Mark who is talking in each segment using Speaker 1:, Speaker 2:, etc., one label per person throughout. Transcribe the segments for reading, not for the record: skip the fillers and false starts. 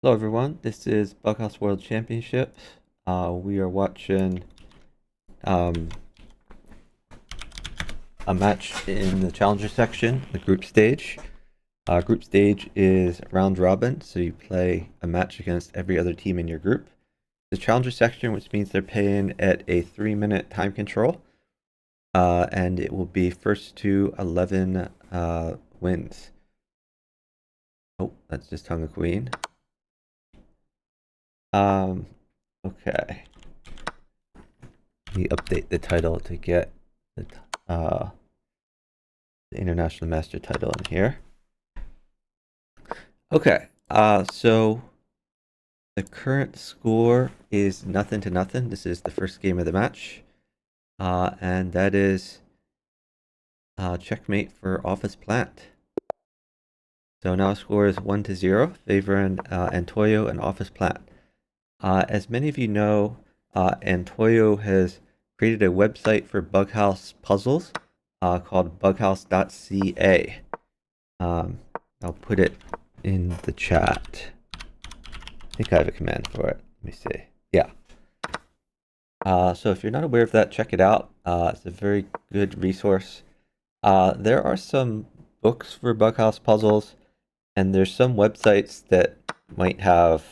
Speaker 1: Hello everyone, this is Bughouse World Championship. We are watching um, a match in the Challenger section, the group stage. Group stage is round robin, so you play a match against every other team in your group. The Challenger section, which means they're playing at a 3-minute time control, and it will be first to 11 wins. Oh, that's just hung a queen. Okay. Let me update the title to get the International Master title in here. Okay, so the current score is 0-0. This is the first game of the match. And that is checkmate for Office Plant. So now score is 1-0, favoring Antoyo and Office Plant. As many of you know, Antoyo has created a website for Bughouse puzzles called bughouse.ca. I'll put it in the chat. I think I have a command for it. Let me see. Yeah. So if you're not aware of that, check it out. It's a very good resource. There are some books for Bughouse puzzles, and there's some websites that might have,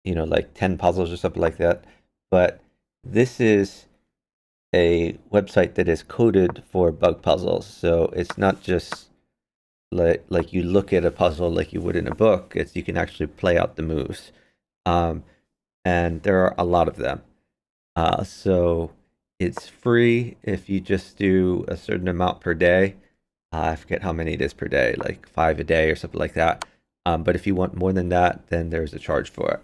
Speaker 1: like 10 puzzles or something like that. But this is a website that is coded for bug puzzles. So it's not just like you look at a puzzle like you would in a book. It's you can actually play out the moves. And there are a lot of them. So it's free if you just do a certain amount per day. I forget how many it is per day, like 5 a day or something like that. But if you want more than that, then there's a charge for it.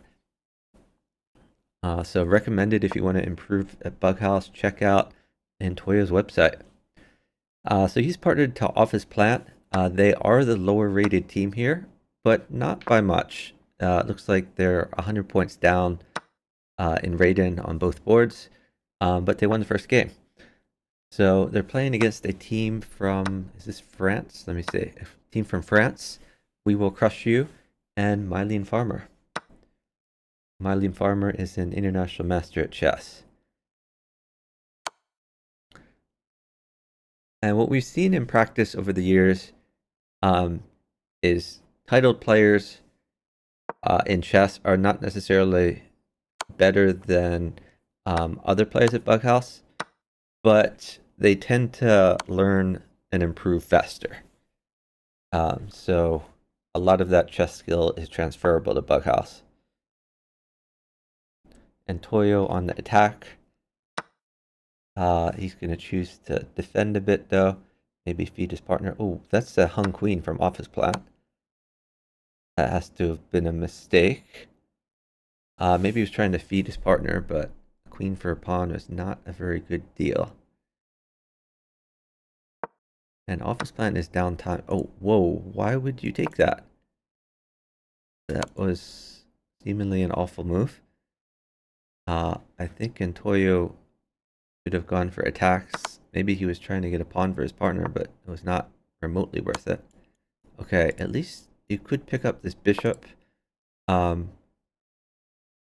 Speaker 1: So recommended if you want to improve at Bughouse, check out Antoyo's website. So he's partnered to Office Plant. They are the lower rated team here, but not by much. It looks like they're 100 points down in rating on both boards, but they won the first game. So they're playing against a team from, is this France? Let me see. A team from France, WewillcrushU, and MyleneFarmer. MyleneFarmer is an international master at chess. And what we've seen in practice over the years is titled players in chess are not necessarily better than other players at Bughouse, but they tend to learn and improve faster. So a lot of that chess skill is transferable to Bughouse. And Toyo on the attack. He's going to choose to defend a bit, though. Maybe feed his partner. Oh, that's a hung queen from Office Plant. That has to have been a mistake. Maybe he was trying to feed his partner, but a queen for a pawn was not a very good deal. And Office Plant is downtime. Oh, whoa. Why would you take that? That was seemingly an awful move. I think Antoyo should have gone for attacks. Maybe he was trying to get a pawn for his partner, but it was not remotely worth it. Okay, at least you could pick up this bishop. Um,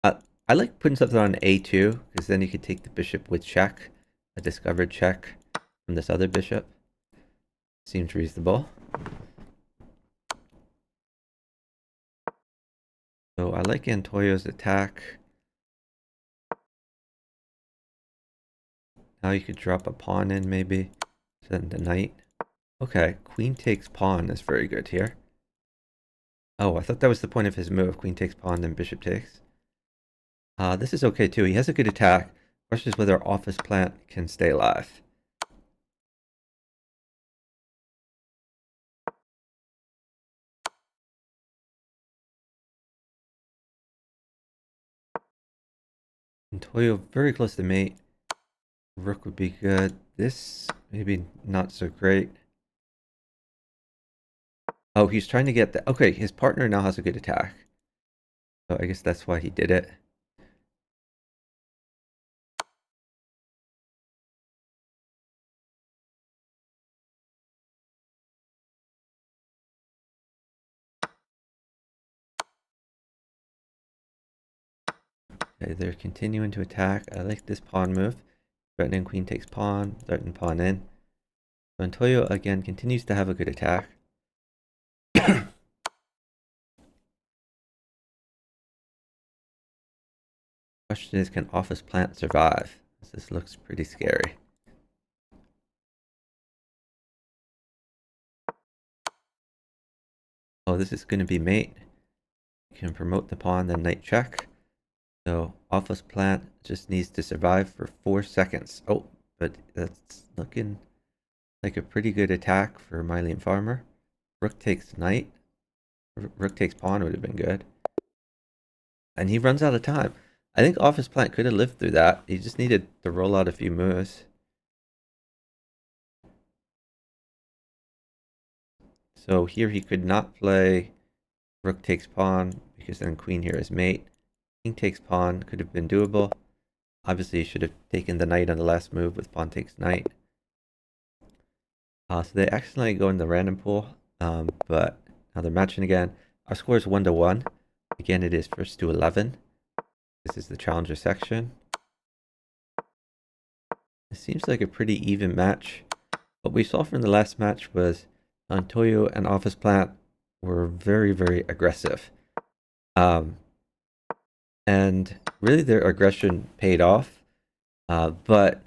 Speaker 1: I like putting something on a2, because then you could take the bishop with check, a discovered check from this other bishop. Seems reasonable. So I like Antoyo's attack. Now you could drop a pawn in, maybe. Send the knight. Okay, queen takes pawn is very good here. Oh, I thought that was the point of his move. Queen takes pawn, then bishop takes. This is okay too. He has a good attack. Question is whether Office Plant can stay alive. And Toyo very close to mate. Rook would be good. This maybe not so great. Oh, he's trying to get the... Okay, his partner now has a good attack. So I guess that's why he did it. Okay, they're continuing to attack. I like this pawn move. Threatening queen takes pawn, threatening pawn in. So antoyo again continues to have a good attack. Question is, can office plant survive? This looks pretty scary. Oh, this is going to be mate. You can promote the pawn, then knight check. So office plant just needs to survive for 4 seconds. Oh, but that's looking like a pretty good attack for MyleneFarmer. Rook takes knight. Rook takes pawn would have been good. And he runs out of time. I think office plant could have lived through that. He just needed to roll out a few moves. So here he could not play rook takes pawn because then queen here is mate. King takes pawn could have been doable. Obviously, he should have taken the knight on the last move with pawn takes knight. So they accidentally go in the random pool, but now they're matching again. Our score is 1-1. Again, it is first to 11. This is the challenger section. It seems like a pretty even match. What we saw from the last match was antoyo and office plant were very, very aggressive. And really their aggression paid off. But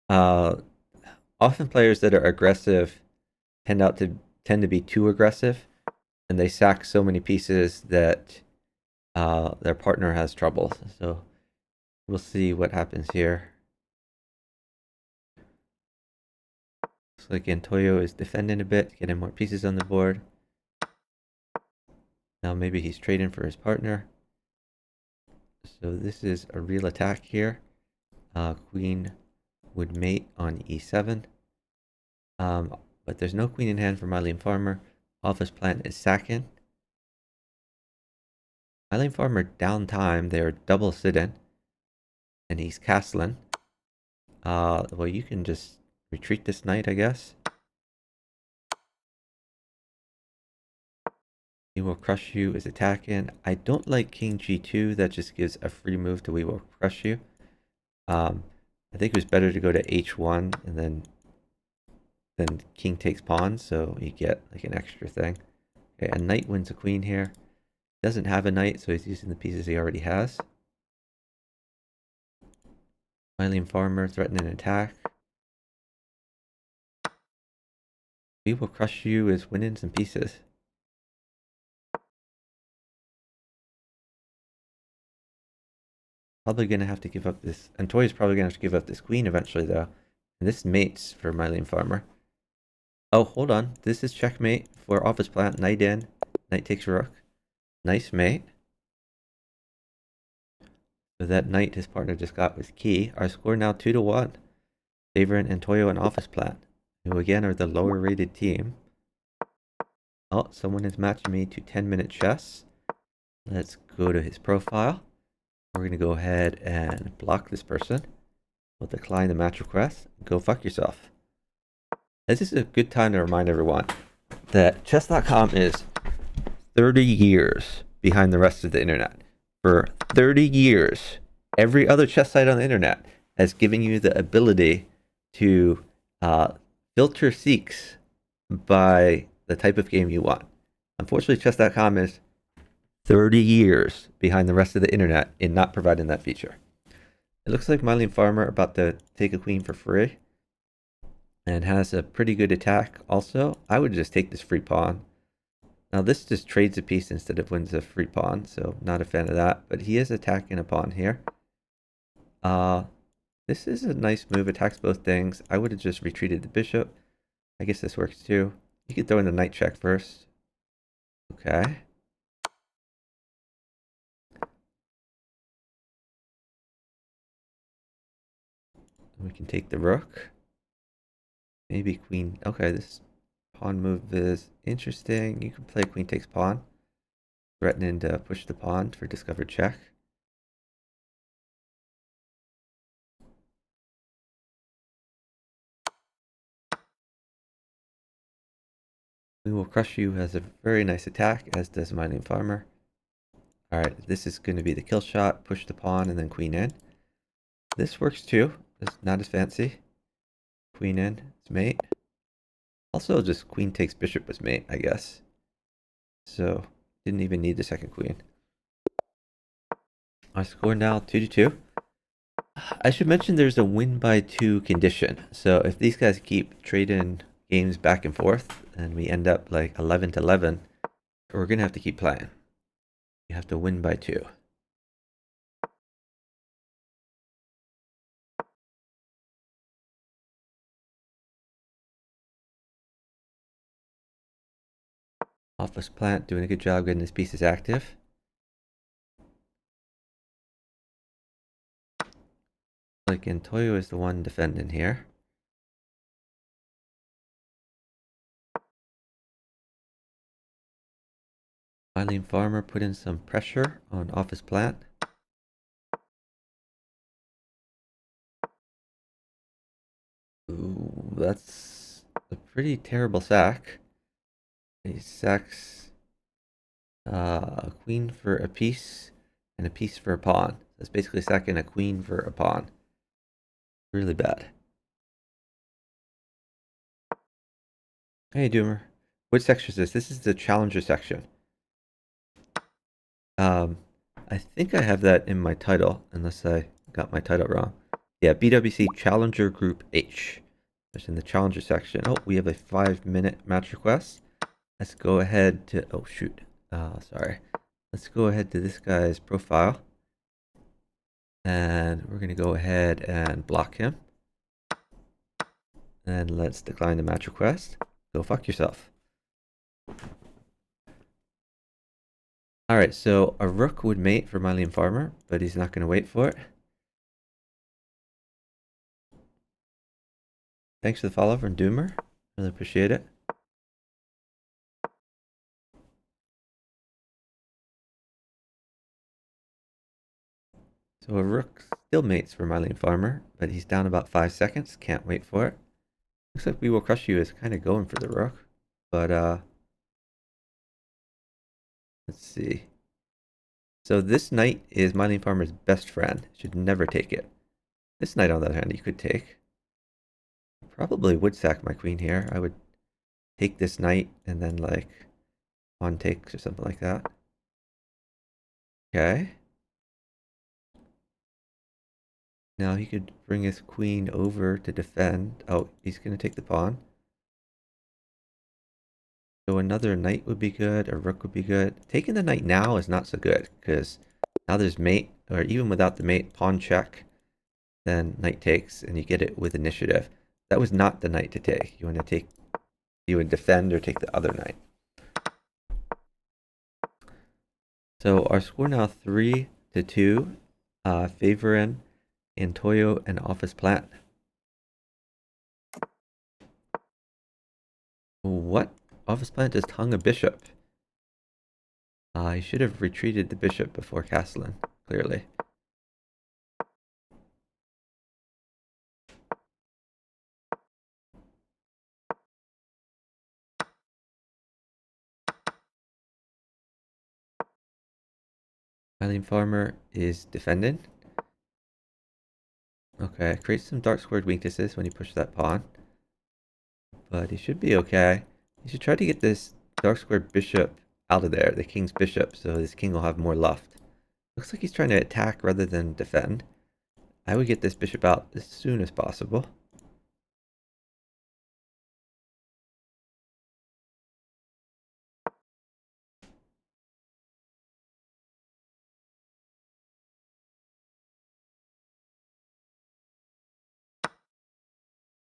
Speaker 1: often players that are aggressive tend to be too aggressive, and they sack so many pieces that their partner has trouble. So we'll see what happens here. Looks like antoyo is defending a bit, getting more pieces on the board. Now maybe he's trading for his partner. So this is a real attack here. Queen would mate on e7. But there's no queen in hand for MyleneFarmer. Office plant is sacking. MyleneFarmer downtime. They're double sit-in. And he's castling. Well, you can just retreat this knight, I guess. WewillcrushU is attacking. I don't like king g2. That just gives a free move to WewillcrushU. I think it was better to go to h1 and then king takes pawn, so you get like an extra thing. Okay, a knight wins a queen here. Doesn't have a knight, so he's using the pieces he already has. MyleneFarmer threatening an attack. WewillcrushU is winning some pieces. Probably gonna have to give up this. Antoyo's probably gonna have to give up this queen eventually, though. And this mates for MyleneFarmer. Oh, hold on. This is checkmate for office plant. Knight in. Knight takes rook. Nice mate. So that knight his partner just got was key. Our score now 2-1. Favoring antoyo and office plant, who again are the lower rated team. Oh, someone is matching me to 10-minute chess. Let's go to his profile. We're going to go ahead and block this person. We'll decline the match request. Go fuck yourself. This is a good time to remind everyone that chess.com is 30 years behind the rest of the internet. For 30 years, every other chess site on the internet has given you the ability to filter seeks by the type of game you want. Unfortunately, chess.com is 30 years behind the rest of the internet in not providing that feature. It looks like MyleneFarmer about to take a queen for free and has a pretty good attack also. I would just take this free pawn. Now this just trades a piece instead of wins a free pawn, so not a fan of that, but he is attacking a pawn here. This is a nice move, attacks both things. I would have just retreated the bishop. I guess this works too. You could throw in the knight check first. Okay. We can take the rook. Maybe queen. Okay, this pawn move is interesting. You can play queen takes pawn, threatening to push the pawn for discovered check. WewillcrushU has a very nice attack, as does MyleneFarmer. Alright, this is going to be the kill shot, push the pawn, and then queen in. This works too. It's not as fancy. Queen in, it's mate. Also, just queen takes bishop was mate, I guess. So, didn't even need the second queen. Our score now 2-2. I should mention there's a win by 2 condition. So if these guys keep trading games back and forth and we end up like 11-11, we're going to have to keep playing. You have to win by 2. Office plant doing a good job getting his pieces active. Like antoyo is the one defending here. MyleneFarmer put in some pressure on office plant. Ooh, that's a pretty terrible sack. He sacks a queen for a piece and a piece for a pawn. That's basically sacking a queen for a pawn. Really bad. Hey Doomer, which section is this? This is the challenger section. I think I have that in my title, unless I got my title wrong. Yeah, BWC Challenger Group H. That's in the challenger section. Oh, we have a 5-minute match request. Let's go ahead to, oh shoot, sorry. Let's go ahead to this guy's profile. And we're gonna go ahead and block him. And let's decline the match request. Go fuck yourself. Alright, so a rook would mate for MyleneFarmer, but he's not gonna wait for it. Thanks for the follow from Doomer. Really appreciate it. So a rook still mates for MyleneFarmer, but he's down about 5 seconds. Can't wait for it. Looks like WewillcrushU is kind of going for the rook, but let's see. So this knight is MyleneFarmer's best friend. Should never take it. This knight, on the other hand, you could take. Probably would sack my queen here. I would take this knight and then like pawn takes or something like that. Okay. Now he could bring his queen over to defend. Oh, he's going to take the pawn. So another knight would be good, a rook would be good. Taking the knight now is not so good, because now there's mate, or even without the mate, pawn check, then knight takes, and you get it with initiative. That was not the knight to take. You want to take, you would defend or take the other knight. So our score now 3-2, favoring Antoyo and Office Plat. What? Office Plant just hung a bishop. He should have retreated the bishop before castling, clearly. MyleneFarmer is defending. Okay, create some dark squared weaknesses when you push that pawn. But he should be okay. He should try to get this dark squared bishop out of there, the king's bishop, so this king will have more luft. Looks like he's trying to attack rather than defend. I would get this bishop out as soon as possible.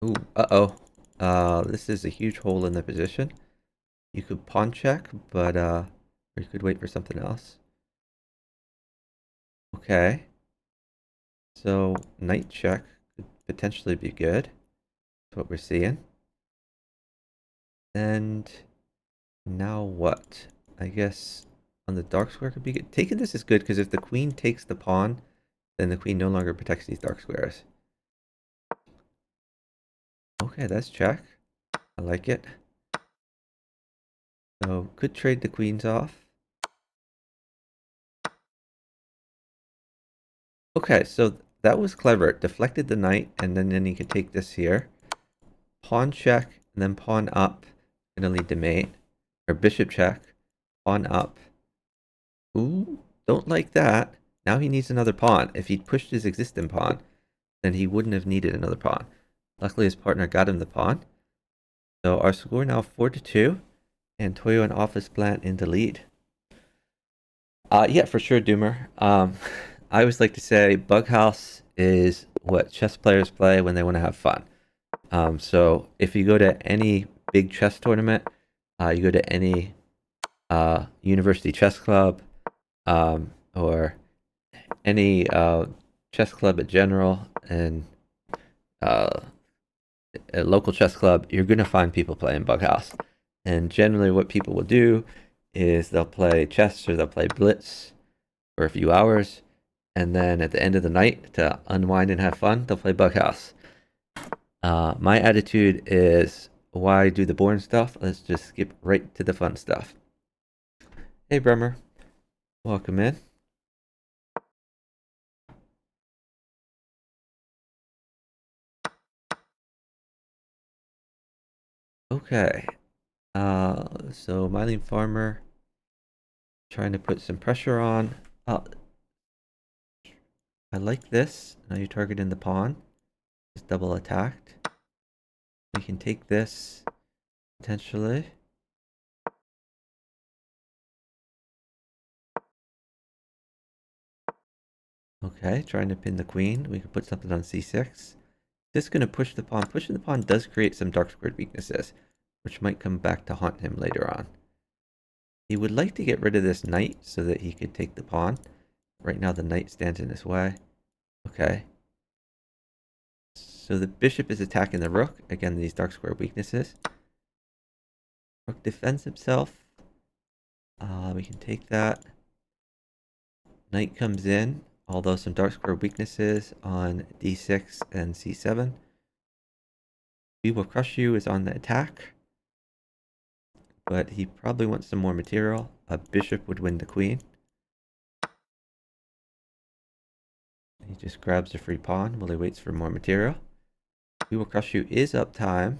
Speaker 1: Ooh, uh-oh. This is a huge hole in the position. You could pawn check, but or you could wait for something else. Okay. So knight check could potentially be good. That's what we're seeing. And now what? I guess on the dark square could be good. Taking this is good because if the queen takes the pawn, then the queen no longer protects these dark squares. Okay, that's check. I like it. So could trade the queens off. Okay, so that was clever. It deflected the knight, and then he could take this here. Pawn check, and then pawn up. Gonna lead to mate. Or bishop check. Pawn up. Ooh, don't like that. Now he needs another pawn. If he'd pushed his existing pawn, then he wouldn't have needed another pawn. Luckily, his partner got him the pawn. So our score now 4-2, and Toyo and Office Plant in the lead. Yeah, for sure, Doomer. I always like to say Bug House is what chess players play when they want to have fun. So if you go to any big chess tournament, you go to any university chess club, or any chess club in general, and uh, a local chess club, you're going to find people playing Bug House. And generally, what people will do is they'll play chess or they'll play blitz for a few hours, and then at the end of the night, to unwind and have fun, they'll play Bug House. My attitude is, why do the boring stuff? Let's just skip right to the fun stuff. Hey, Bremer. Welcome in. Okay. So MyleneFarmer trying to put some pressure on. I like this. Now you're targeting the pawn. It's double attacked. We can take this potentially. Okay, trying to pin the queen. We could put something on c6. Just going to push the pawn. Pushing the pawn does create some dark squared weaknesses, which might come back to haunt him later on. He would like to get rid of this knight so that he could take the pawn. Right now the knight stands in his way. Okay. So the bishop is attacking the rook. Again, these dark square weaknesses. Rook defends himself. We can take that. Knight comes in, although some dark square weaknesses on d6 and c7. WewillcrushU is on the attack, but he probably wants some more material. A bishop would win the queen. He just grabs a free pawn while he waits for more material. WewillcrushU is up time.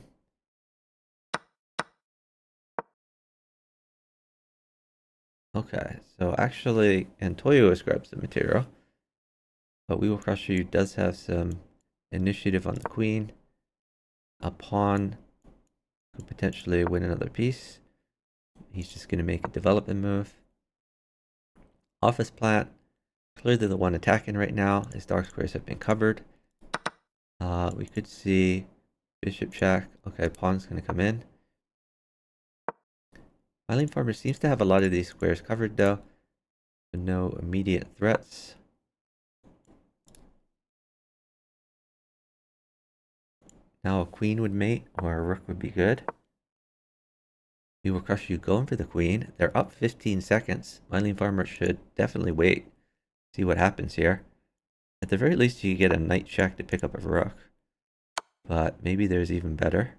Speaker 1: Okay, so actually Antoyo has grabbed some material, but WewillcrushU does have some initiative on the queen. A pawn could potentially win another piece. He's just going to make a development move. Office Plant, clearly the one attacking right now. His dark squares have been covered. We could see bishop check. Okay, pawn's going to come in. MyleneFarmer seems to have a lot of these squares covered though, with no immediate threats. Now a queen would mate, or a rook would be good. WewillcrushU going for the queen. They're up 15 seconds. MyleneFarmer should definitely wait, see what happens here. At the very least, you get a knight check to pick up a rook, but maybe there's even better.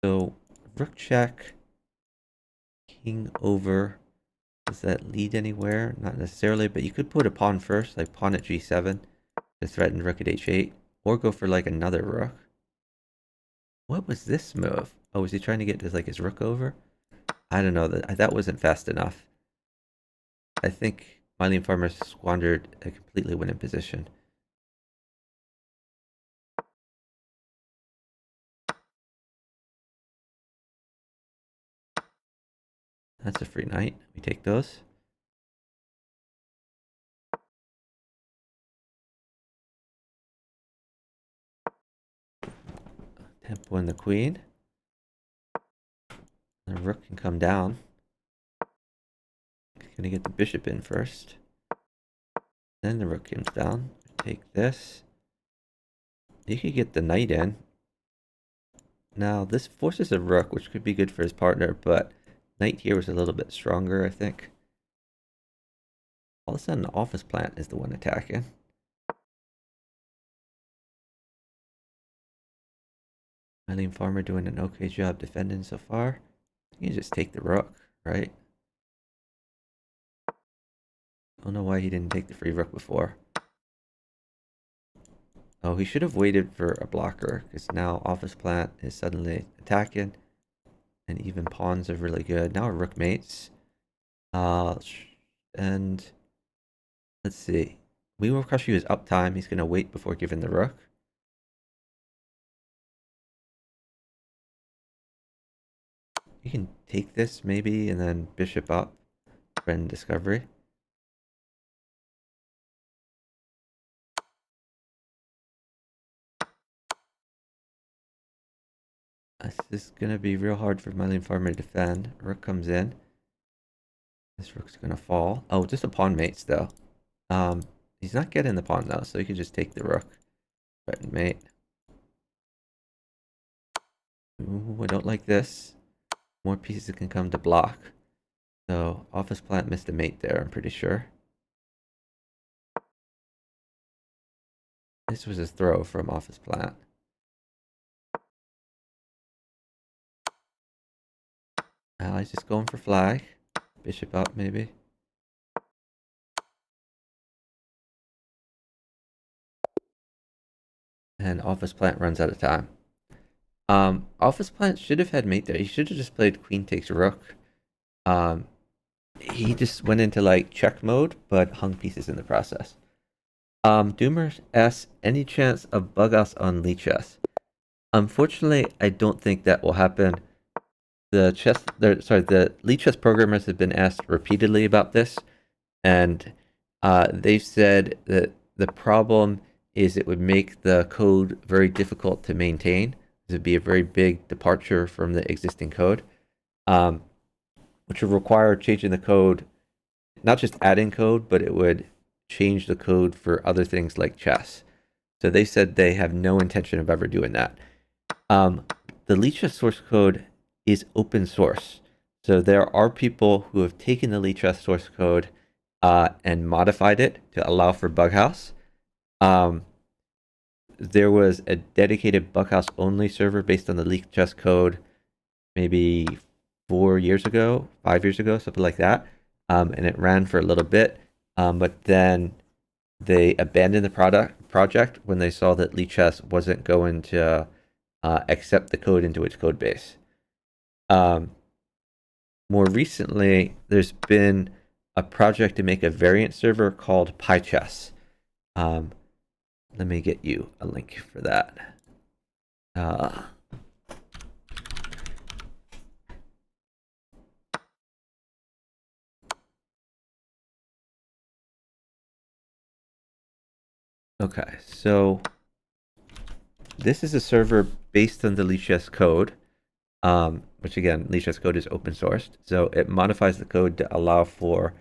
Speaker 1: So rook check, king over. Does that lead anywhere? Not necessarily, but you could put a pawn first, like pawn at g7 to threaten rook at h8, or go for like another rook. What was this move? Oh, was he trying to get like his rook over? I don't know, that wasn't fast enough. I think MyleneFarmer squandered a completely winning position. That's a free knight. We take those. Tempo in the queen. The rook can come down. Gonna get the bishop in first. Then the rook comes down. Take this. You could get the knight in. Now this forces a rook, which could be good for his partner, but knight here was a little bit stronger, I think. All of a sudden, the Office Plant is the one attacking. MyleneFarmer doing an okay job defending so far. You can just take the rook, right? I don't know why he didn't take the free rook before. Oh, he should have waited for a blocker, because now office plant is suddenly attacking, and even pawns are really good. Now a rook mates. And let's see. WewillcrushU is uptime. He's going to wait before giving the rook. You can take this maybe, and then bishop up, friend discovery. This is going to be real hard for MyleneFarmer to defend. Rook comes in. This rook's going to fall. Oh, just a pawn mates, though. He's not getting the pawn, though, so he could just take the rook. Threaten mate. Ooh, I don't like this. More pieces can come to block. So, office plant missed a mate there, I'm pretty sure. This was a throw from office plant. He's just going for flag. Bishop up, maybe. And office plant runs out of time. Office plant should have had mate there. He should have just played queen takes rook. He just went into like check mode, but hung pieces in the process. Doomer asks, any chance of bug us on Lichess? Unfortunately, I don't think that will happen. The Lichess programmers have been asked repeatedly about this, and they've said that the problem is it would make the code very difficult to maintain. It would be a very big departure from the existing code, which would require changing the code, not just adding code, but it would change the code for other things like chess. So they said they have no intention of ever doing that. The Lichess source code is open source. So there are people who have taken the Lichess source code and modified it to allow for Bughouse. There was a dedicated Bughouse only server based on the Lichess code maybe 4 years ago, 5 years ago, something like that. And it ran for a little bit. But then they abandoned the project when they saw that Lichess wasn't going to accept the code into its code base. More recently, there's been a project to make a variant server called PyChess. Let me get you a link for that. Okay, so this is a server based on the Lichess code, which again, Lichess code is open sourced. So it modifies the code to allow for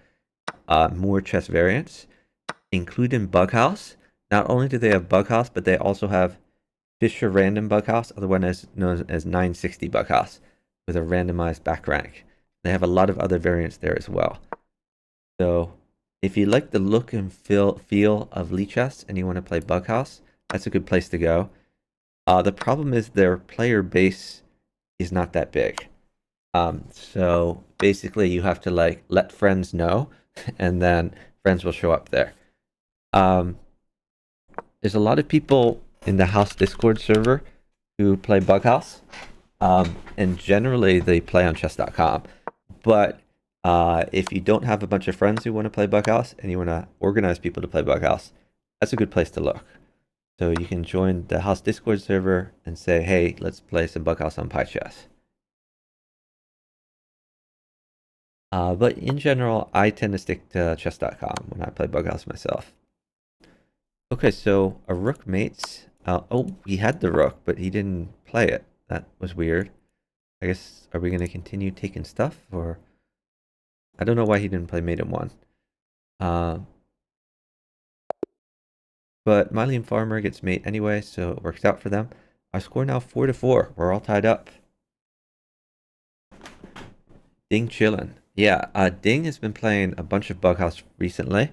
Speaker 1: more chess variants, including Bughouse. Not only do they have Bughouse, but they also have Fisher Random Bughouse, otherwise known as 960 Bughouse, with a randomized back rank. They have a lot of other variants there as well. So if you like the look and feel of Lichess and you want to play Bughouse, that's a good place to go. The problem is their player base is not that big. So basically you have to like let friends know, and then friends will show up there. There's a lot of people in the house Discord server who play Bughouse, and generally they play on chess.com. But if you don't have a bunch of friends who want to play Bughouse and you want to organize people to play Bughouse, that's a good place to look. So you can join the house Discord server and say, hey, let's play some Bughouse on PyChess. But in general, I tend to stick to chess.com when I play Bughouse myself. Okay, so a rook mates. Oh, he had the rook, but he didn't play it. That was weird. I guess, are we going to continue taking stuff? Or I don't know why he didn't play mate in one. But MyleneFarmer gets mate anyway, so it works out for them. Our score now 4-4. We're all tied up. Ding chillin'. Yeah, Ding has been playing a bunch of Bughouse recently,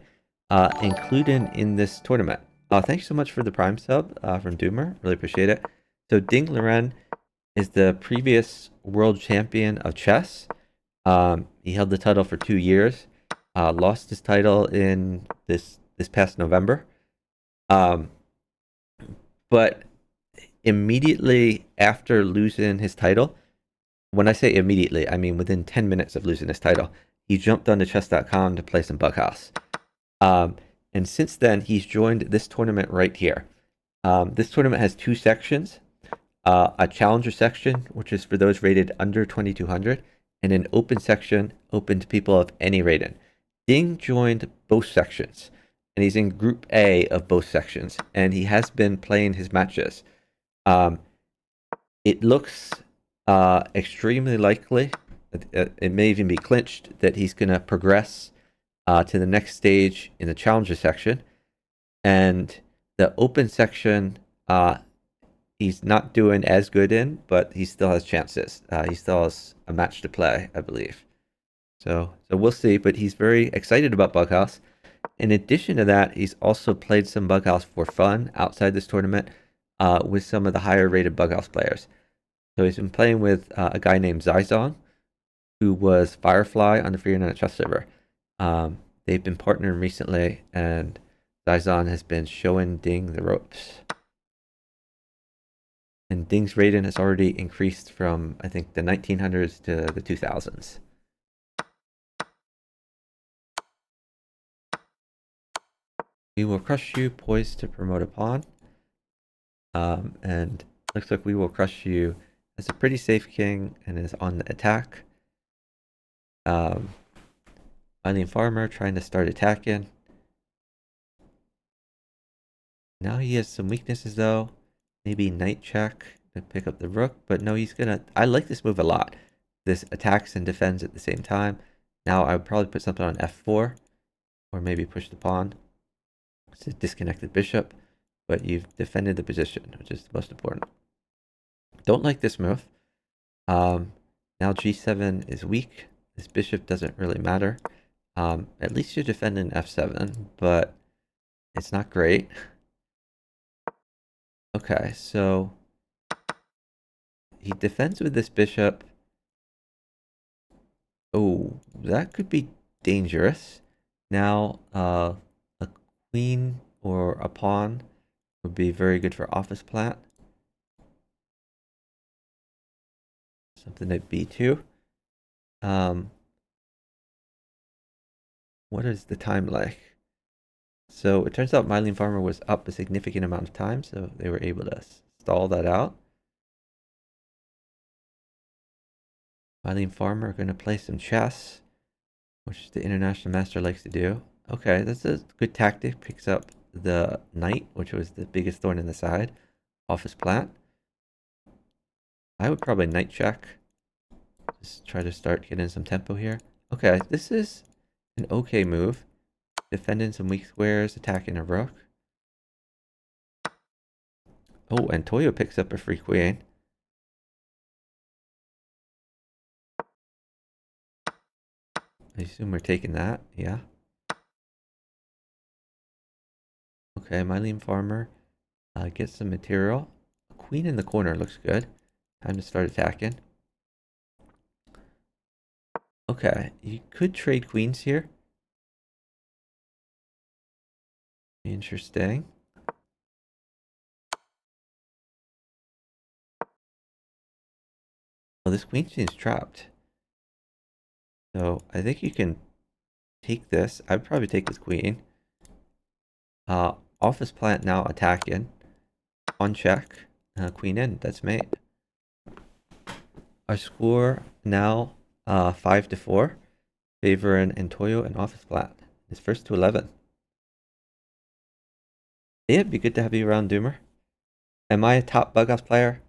Speaker 1: including in this tournament. Thanks so much for the Prime sub from Doomer. Really appreciate it. So Ding Loren is the previous world champion of chess. He held the title for 2 years. Lost his title in this past November. But immediately after losing his title, when I say immediately, I mean within 10 minutes of losing his title, he jumped onto chess.com to play some Bughouse. And since then, he's joined this tournament right here. This tournament has 2 sections. A challenger section, which is for those rated under 2200, and an open section open to people of any rating. Ding joined both sections, and he's in Group A of both sections, and he has been playing his matches. It looks extremely likely, it may even be clinched, that he's going to progress to the next stage in the challenger section. And the open section, he's not doing as good in, but he still has chances. He still has a match to play, I believe. So we'll see, but he's very excited about Bughouse. In addition to that, he's also played some Bughouse for fun outside this tournament with some of the higher rated Bughouse players. So he's been playing with a guy named Zizong, who was Firefly on the Free Internet Chess server. They've been partnering recently, and Zizong has been showing Ding the ropes. And Ding's rating has already increased from, I think, the 1900s to the 2000s. WewillcrushU poised to promote a pawn. And looks like WewillcrushU has a pretty safe king and is on the attack. MyleneFarmer trying to start attacking. Now he has some weaknesses though. Maybe knight check to pick up the rook, but no, he's gonna. I like this move a lot. This attacks and defends at the same time. Now I would probably put something on f4, or maybe push the pawn. It's a disconnected bishop, but you've defended the position, which is the most important. Don't like this move. Now g7 is weak. This bishop doesn't really matter. At least you're defending f7, but it's not great. Okay, so he defends with this bishop. Oh, that could be dangerous. Now, a queen or a pawn would be very good for office plat. Something at b2. What is the time like? So it turns out MyleneFarmer was up a significant amount of time, so they were able to stall that out. MyleneFarmer are going to play some chess, which the international master likes to do. Okay, that's a good tactic. Picks up the knight, which was the biggest thorn in the side, off his plat. I would probably knight check. Just try to start getting some tempo here. Okay, this is an okay move. Defending some weak squares, attacking a rook. Oh, and Toyo picks up a free queen. I assume we're taking that, yeah. Okay, MyleneFarmer gets some material. Queen in the corner looks good. Time to start attacking. Okay, you could trade queens here. Interesting. Well, this queen seems trapped. So I think you can take this. I'd probably take this queen. Office plant now attacking. On check. Queen in. That's mate. Our score now 5-4. Favoring Antoyo and office plant. It's first to 11. Yeah, it'd be good to have you around, Doomer. Am I a top Bughouse player?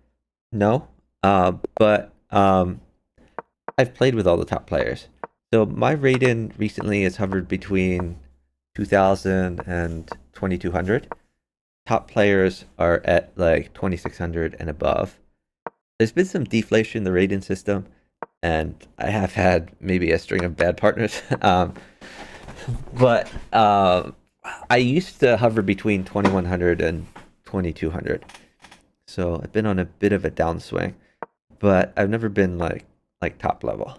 Speaker 1: No. But I've played with all the top players. So my rating recently has hovered between 2000 and 2200. Top players are at like 2600 and above. There's been some deflation in the rating system, and I have had maybe a string of bad partners. But I used to hover between 2100 and 2200. So I've been on a bit of a downswing. but I've never been like top level.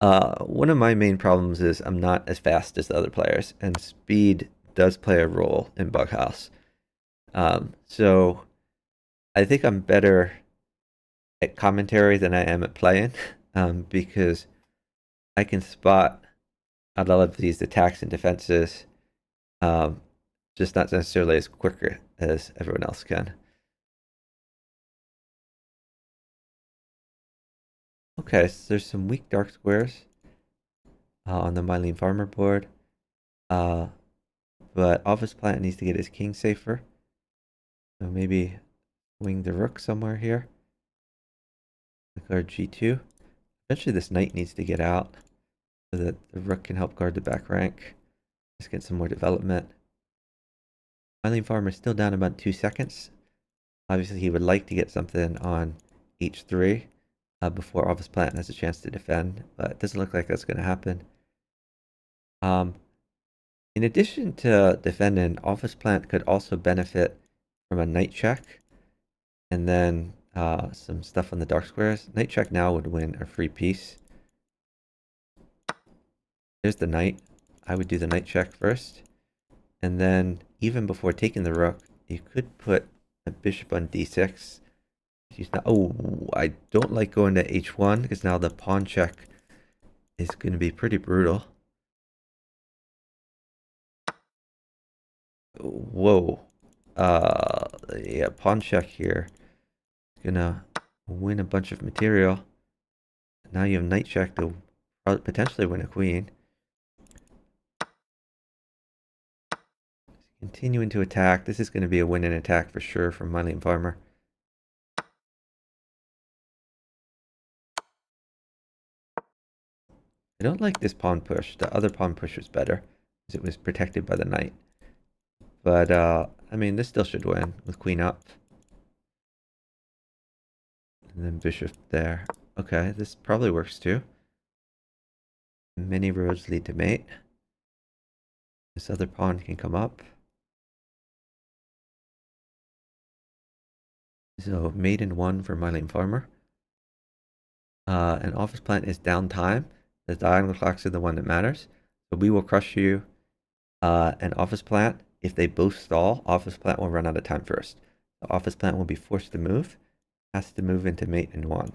Speaker 1: One of my main problems is I'm not as fast as the other players, and speed does play a role in Bughouse. So I think I'm better at commentary than I am at playing, because I can spot a lot of these attacks and defenses, um, just not necessarily as quicker as everyone else can. Okay, so there's some weak dark squares on the MyleneFarmer board, uh, but Office Plant needs to get his king safer. So maybe wing the rook somewhere here. Guard g2. Eventually this knight needs to get out so that the rook can help guard the back rank. Just get some more development. MyleneFarmer is still down about 2 seconds. Obviously he would like to get something on h3 before Office Plant has a chance to defend, but it doesn't look like that's going to happen. In addition to defending, Office Plant could also benefit from a knight check and then some stuff on the dark squares. Knight check now would win a free piece. There's the knight. I would do the knight check first. And then even before taking the rook, you could put a bishop on d6. Oh, I don't like going to h1 because now the pawn check is going to be pretty brutal. Whoa. Yeah, pawn check here. Gonna win a bunch of material. Now you have knight check to potentially win a queen. Continuing to attack. This is going to be a win in attack for sure from MyleneFarmer. I don't like this pawn push. The other pawn push was better because it was protected by the knight. But, I mean, this still should win with queen up. And then bishop there. Okay, this probably works too. Many roads lead to mate. This other pawn can come up. So mate in 1 for MyleneFarmer. And Office Plant is downtime. The diagonal clocks are the one that matters. So we will crush you and Office Plant. If they both stall, Office Plant will run out of time first. The Office Plant will be forced to move. Has to move into mate in 1.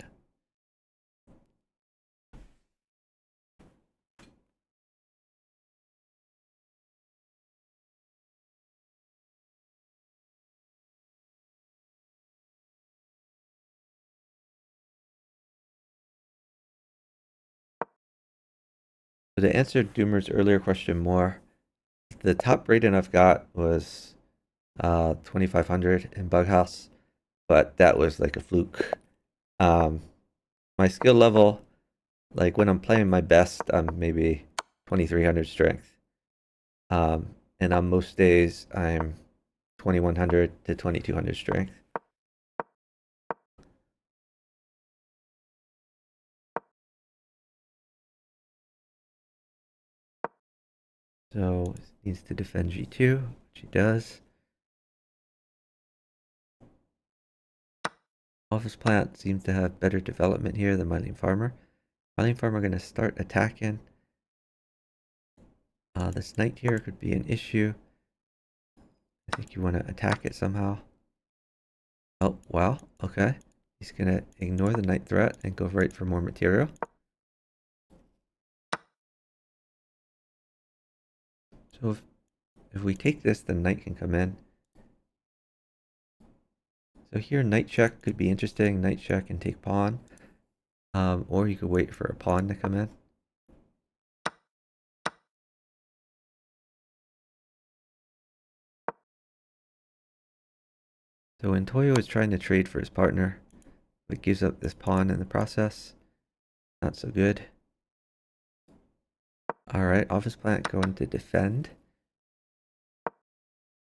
Speaker 1: So to answer Doomer's earlier question more, the top rating I've got was 2500 in Bughouse, but that was like a fluke. My skill level, like when I'm playing my best, I'm maybe 2300 strength. And on most days, I'm 2100 to 2200 strength. So it needs to defend g2, which he does. Office Plant seems to have better development here than MyleneFarmer. MyleneFarmer going to start attacking. This knight here could be an issue. I think you want to attack it somehow. Oh, wow. Okay. He's going to ignore the knight threat and go right for more material. So if we take this, the knight can come in. So here, knight check could be interesting. Knight check and take pawn. Or you could wait for a pawn to come in. So Antoyo is trying to trade for his partner, but gives up this pawn in the process. Not so good. Alright, Office Plant going to defend.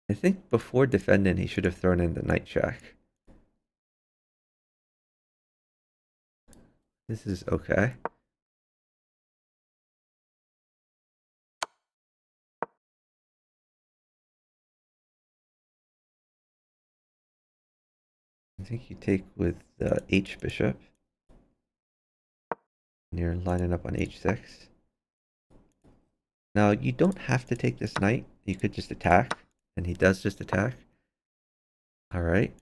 Speaker 1: I think before defending, he should have thrown in the knight check. This is okay. I think you take with the H bishop. And you're lining up on H6. Now, you don't have to take this knight. You could just attack, and he does just attack. Alright.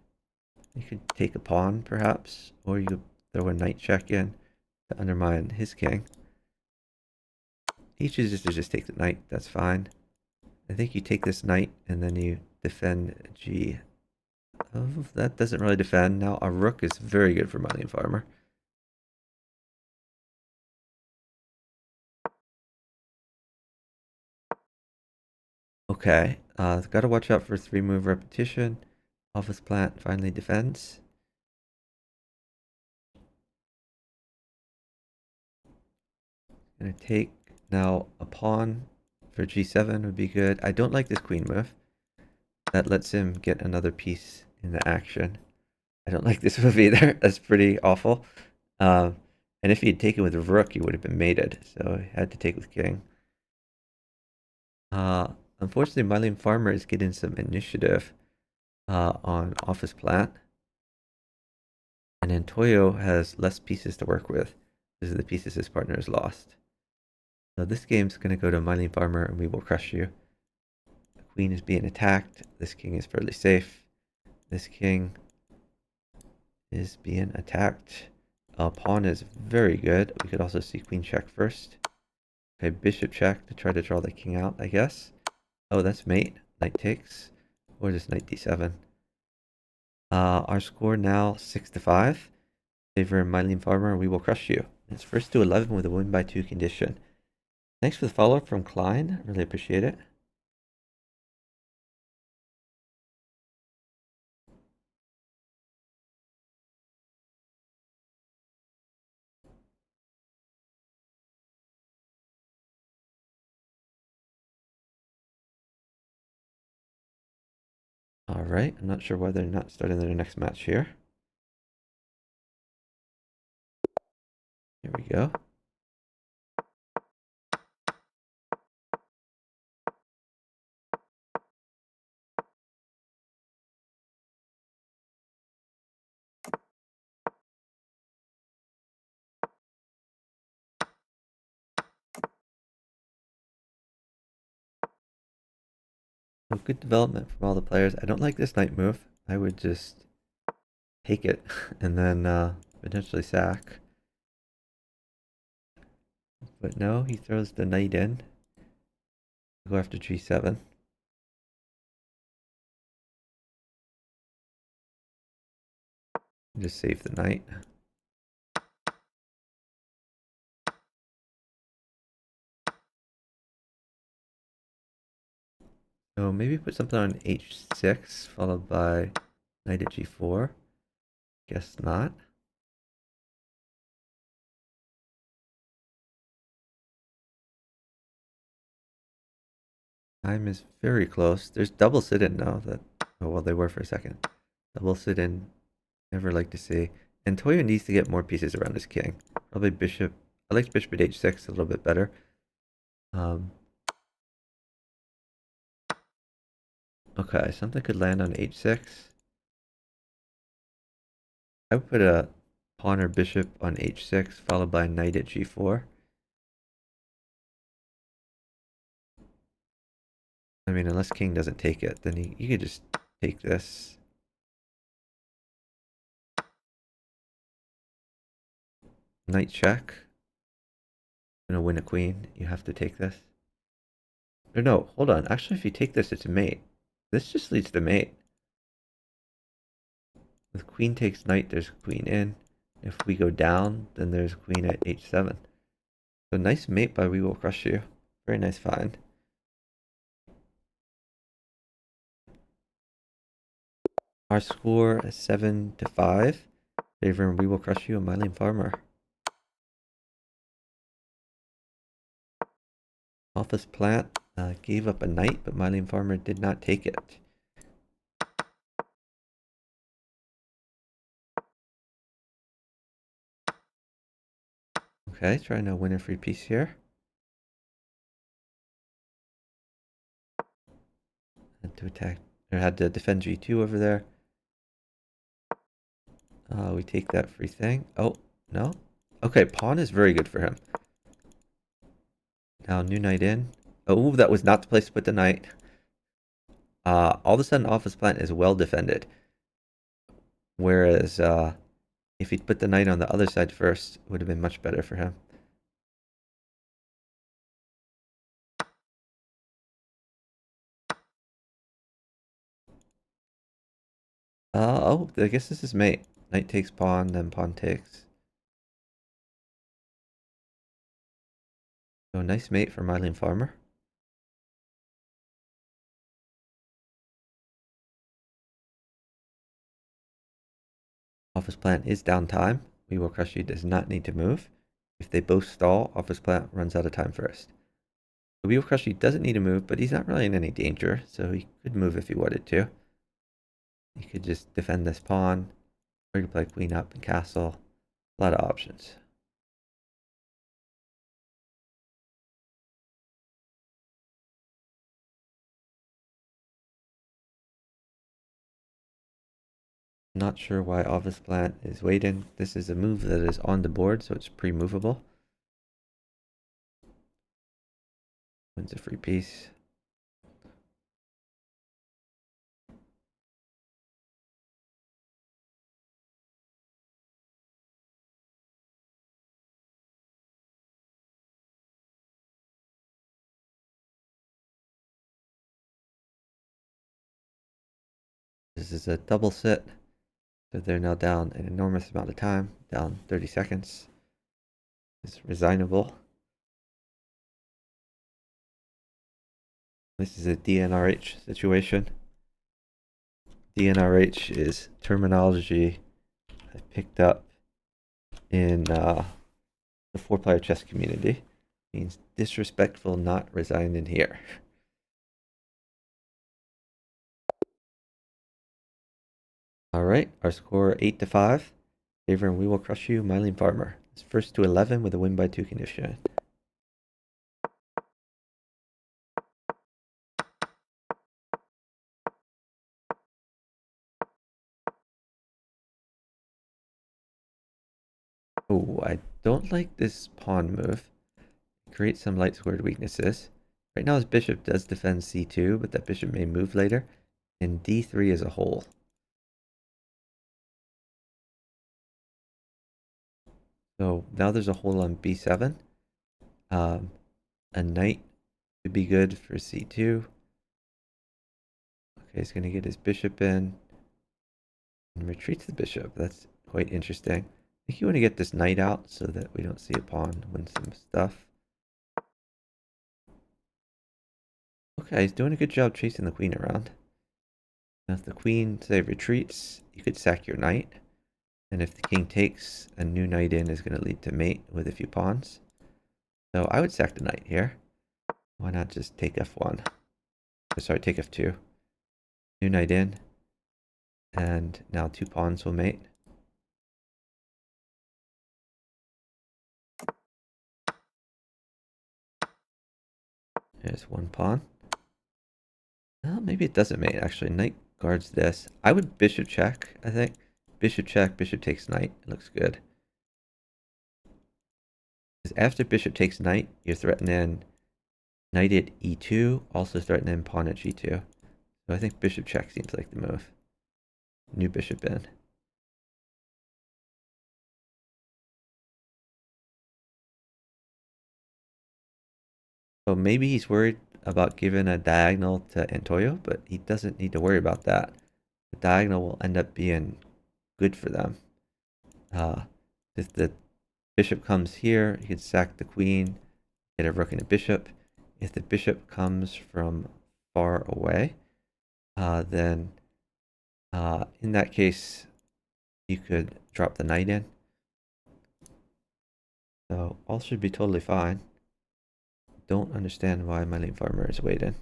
Speaker 1: You could take a pawn, perhaps, or you could throw a knight check in to undermine his king. He chooses to just take the knight. That's fine. I think you take this knight, and then you defend G. Oh, that doesn't really defend. Now, a rook is very good for MyleneFarmer. Okay, gotta watch out for 3-move repetition. Office plant finally defends. Gonna take now a pawn for G7 would be good. I don't like this queen move. That lets him get another piece in the action. I don't like this move either. That's pretty awful. And if he had taken with a rook, he would have been mated. So he had to take with king. Unfortunately, MyleneFarmer is getting some initiative on office plat. And Antoyo has less pieces to work with. These are the pieces his partner has lost. So this game's going to go to MyleneFarmer and we will crush you. The queen is being attacked. This king is fairly safe. This king is being attacked. Pawn is very good. We could also see queen check first. Okay, bishop check to try to draw the king out, I guess. Oh, that's mate. Knight takes. Or just knight d7. Our score now 6-5. Favor MyleneFarmer, we will crush you. It's first to 11 with a win by 2 condition. Thanks for the follow-up from Klein. Really appreciate it. All right, I'm not sure why they're not starting their next match here. Here we go. So good development from all the players. I don't like this knight move. I would just take it and then potentially sack. But no, he throws the knight in. Go after g7. Just save the knight. So maybe put something on h6 followed by knight at g4. Guess not. Time is very close. There's double sit-in now that, oh well, they were for a second. Double sit-in, never like to see. And Toyo needs to get more pieces around his king. Probably bishop. I like bishop at h6 a little bit better. Okay, something could land on h6. I would put a pawn or bishop on h6 followed by knight at g4. I mean, unless king doesn't take it, then you could just take this. Knight check. Gonna win a queen. You have to take this. Or no, hold on. Actually, if you take this, it's a mate. This just leads to mate. With queen takes knight, there's queen in. If we go down, then there's queen at h7. So nice mate by We Will Crush You. Very nice find. Our score is 7-5. Favoring We Will Crush You and MyleneFarmer. Office plant gave up a knight, but MyleneFarmer did not take it. Okay, trying to win a free piece here. Had to attack, or had to defend g2 over there. We take that free thing. Oh, no. Okay, pawn is very good for him. Now, new knight in. Oh, that was not the place to put the knight. All of a sudden, office plant is well defended. Whereas, if he'd put the knight on the other side first, it would have been much better for him. Oh, I guess this is mate. Knight takes pawn, then pawn takes. So nice mate for MyleneFarmer. Office plant is downtime. WewillcrushU does not need to move. If they both stall, office plant runs out of time first. The WewillcrushU doesn't need to move, but he's not really in any danger, so he could move if he wanted to. He could just defend this pawn, or he could play queen up and castle. A lot of options. Not sure why office plant is waiting. This is a move that is on the board, so it's pre-movable. Wins a free piece. This is a double sit, so they're now down an enormous amount of time, down 30 seconds. It's resignable. This is a DNRH situation. DNRH is terminology I picked up in the 4-player chess community. It means disrespectful, not resigned in here. All right, our score 8-5, favoring WewillcrushU, MyleneFarmer. It's first to 11 with a win by 2 condition. Oh, I don't like this pawn move. It creates some light squared weaknesses. Right now his bishop does defend c2, but that bishop may move later, and d3 is a hole. So now there's a hole on b7. A knight could be good for c2. Okay, he's going to get his bishop in and retreats the bishop. That's quite interesting. I think you want to get this knight out so that we don't see a pawn win some stuff. Okay, he's doing a good job chasing the queen around. Now if the queen, say, retreats, you could sack your knight. And if the king takes, a new knight in is going to lead to mate with a few pawns. So I would sack the knight here. Why not just take f1? Sorry, take f2. New knight in. And now 2 pawns will mate. There's 1 pawn. Well, maybe it doesn't mate, actually. Knight guards this. I would bishop check, I think. Bishop check, bishop takes knight. It looks good. Because after bishop takes knight, you're threatening knight at e2, also threatening pawn at g2. So I think bishop check seems like the move. New bishop in. So maybe he's worried about giving a diagonal to Antoyo, but he doesn't need to worry about that. The diagonal will end up being good for them. If the bishop comes here, you can sack the queen, get a rook and a bishop. If the bishop comes from far away, then in that case, you could drop the knight in. So all should be totally fine. Don't understand why MyleneFarmer is waiting.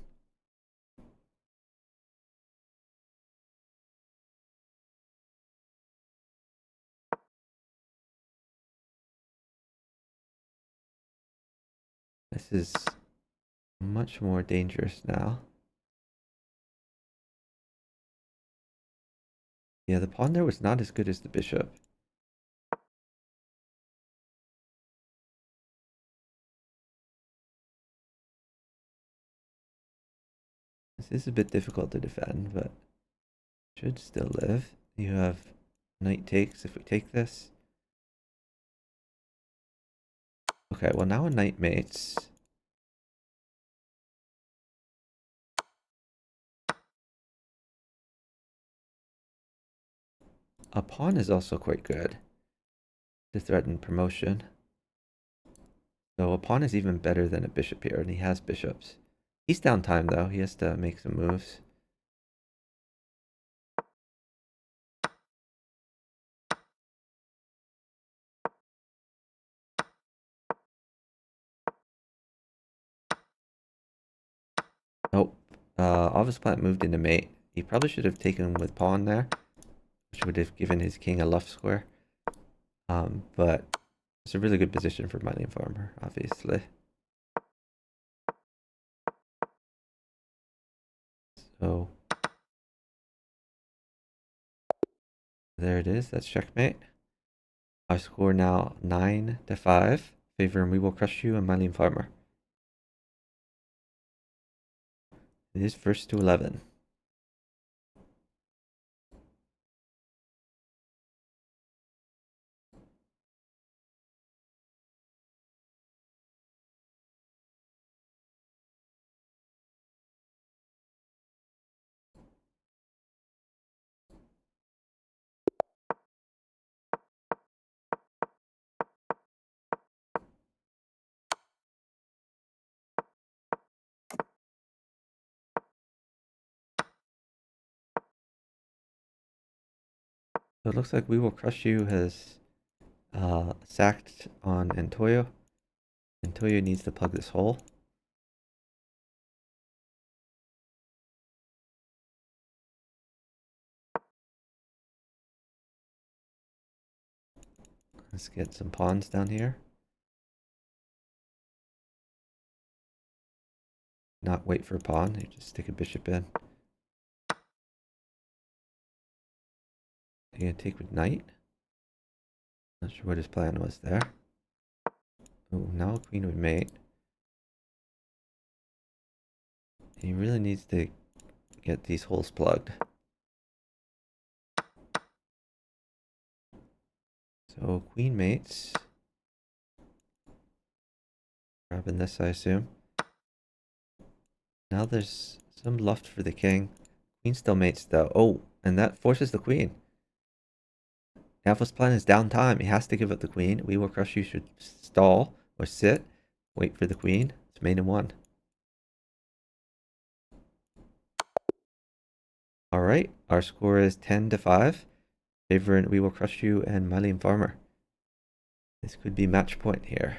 Speaker 1: This is much more dangerous now. Yeah, the pawn there was not as good as the bishop. This is a bit difficult to defend, but should still live. You have knight takes if we take this. Okay, well now a knight mates. A pawn is also quite good to threaten promotion. So a pawn is even better than a bishop here, and he has bishops. He's down time though, he has to make some moves. Oh, office plant moved into mate. He probably should have taken with pawn there, which would have given his king a luff square. But it's a really good position for MyleneFarmer, obviously. So there it is. That's checkmate. Our score now 9-5, favoring WewillcrushU and MyleneFarmer. It is first to 11. So it looks like WewillcrushU has sacked on Antoyo. Antoyo needs to plug this hole. Let's get some pawns down here. Not wait for a pawn, you just stick a bishop in. You're gonna take with knight. Not sure what his plan was there. Oh, now queen with mate. He really needs to get these holes plugged. So queen mates. Grabbing this, I assume. Now there's some luft for the king. Queen still mates though. Oh, and that forces the queen. Alpha's plan is downtime. He has to give up the queen. WewillcrushU should stall or sit. Wait for the queen. It's mate in one. Alright, our score is 10-5. Favoring WewillcrushU and MyleneFarmer. This could be match point here.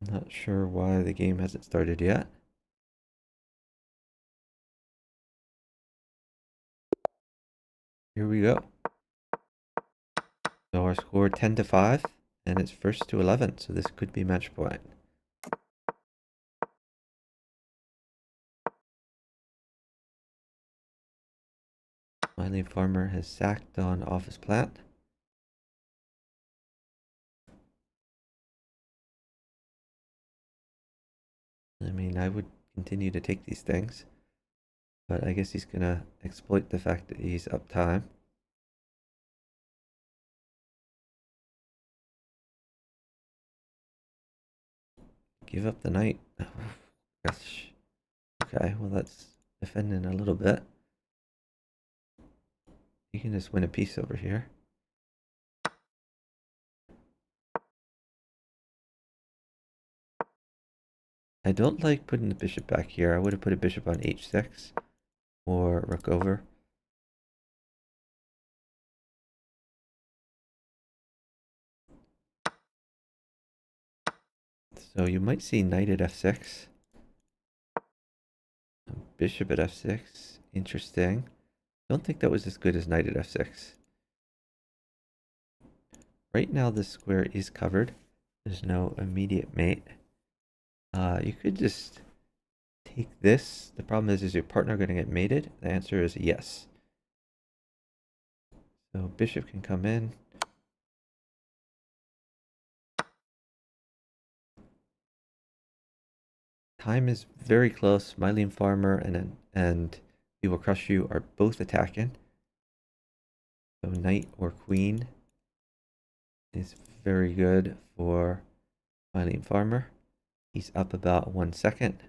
Speaker 1: I'm not sure why the game hasn't started yet. Here we go. So our score 10-5, and it's first to 11, so this could be match point. MyleneFarmer has sacked on office plant. I mean, I would continue to take these things, but I guess he's gonna exploit the fact that he's up time. Give up the knight. Oh, gosh. Okay, well that's defending a little bit. You can just win a piece over here. I don't like putting the bishop back here. I would have put a bishop on h6. or rook over. So you might see knight at f6. Bishop at f6. Interesting. Don't think that was as good as knight at f6. Right now this square is covered. There's no immediate mate. You could just take this. The problem is your partner going to get mated? The answer is yes. So bishop can come in. Time is very close. MyleneFarmer and WewillcrushU are both attacking. So knight or queen is very good for MyleneFarmer. He's up about 1 second.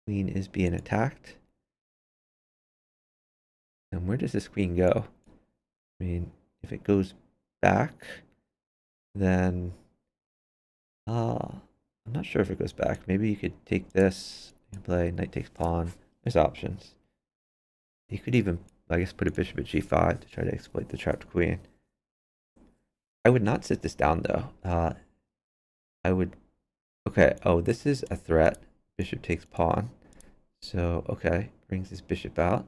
Speaker 1: Queen is being attacked. And where does this queen go? I mean, if it goes back, then I'm not sure if it goes back. Maybe you could take this and play knight takes pawn. There's options. You could even, I guess, put a bishop at g5 to try to exploit the trapped queen. I would not sit this down, though. I would... Okay, oh, this is a threat. Bishop takes pawn. So, okay, brings his bishop out.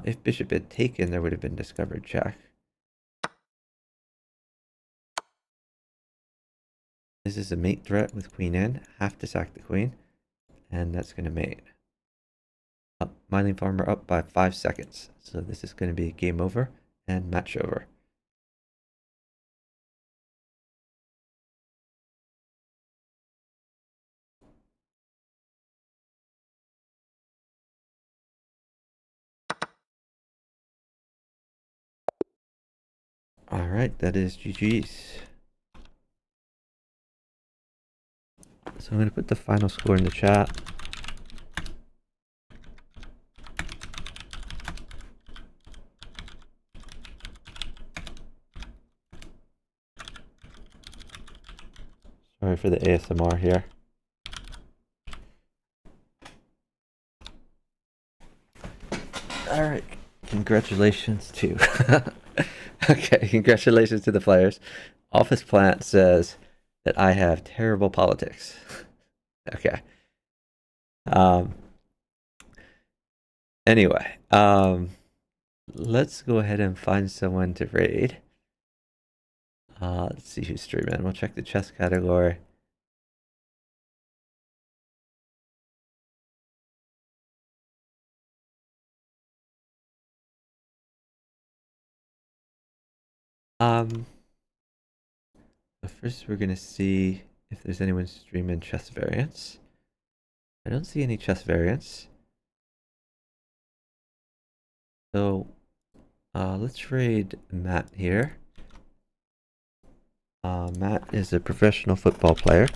Speaker 1: If bishop had taken, there would have been discovered check. This is a mate threat with queen in. Have to sack the queen. And that's going to mate. MyleneFarmer up by 5 seconds. So this is going to be game over and match over. All right, that is GG's. So I'm going to put the final score in the chat. Sorry for the ASMR here. All right, congratulations to... Okay, congratulations to the players. Office Plant says that I have terrible politics. Okay. Anyway, let's go ahead and find someone to raid. Let's see who's streaming. We'll check the chess category. But first we're gonna see if there's anyone streaming chess variants. I don't see any chess variants. So let's raid Matt here. Matt is a professional football player,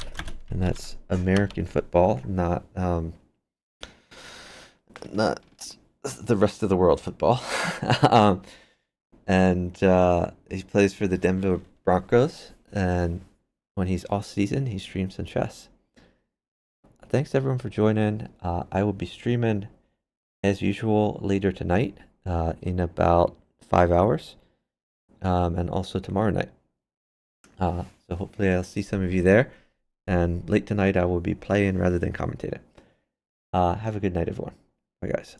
Speaker 1: and that's American football, not the rest of the world football. And he plays for the Denver Broncos, and when he's off season, he streams some chess. Thanks everyone for joining. I will be streaming as usual later tonight, in about 5 hours, and also tomorrow night. So hopefully I'll see some of you there, and late tonight I will be playing rather than commentating. Have a good night, everyone. Bye, guys.